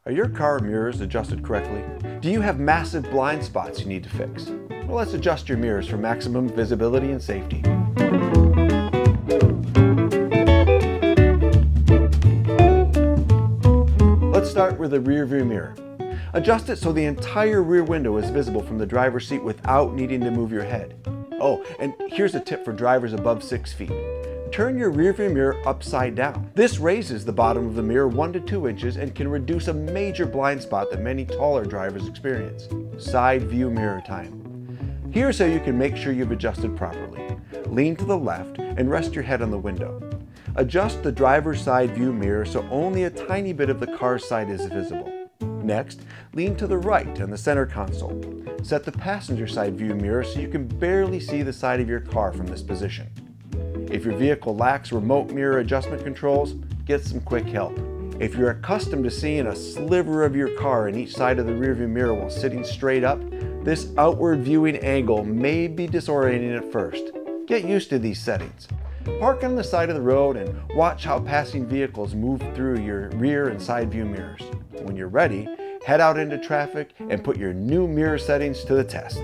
Are your car mirrors adjusted correctly? Do you have massive blind spots you need to fix? Well, let's adjust your mirrors for maximum visibility and safety. Let's start with the rear view mirror. Adjust it so the entire rear window is visible from the driver's seat without needing to move your head. Oh, and here's a tip for drivers above 6 feet. Turn your rearview mirror upside down. This raises the bottom of the mirror 1 to 2 inches and can reduce a major blind spot that many taller drivers experience. Side view mirror time. Here's how you can make sure you've adjusted properly. Lean to the left and rest your head on the window. Adjust the driver's side view mirror so only a tiny bit of the car's side is visible. Next, lean to the right on the center console. Set the passenger side view mirror so you can barely see the side of your car from this position. If your vehicle lacks remote mirror adjustment controls, get some quick help. If you're accustomed to seeing a sliver of your car in each side of the rearview mirror while sitting straight up, this outward viewing angle may be disorienting at first. Get used to these settings. Park on the side of the road and watch how passing vehicles move through your rear and side view mirrors. When you're ready, head out into traffic and put your new mirror settings to the test.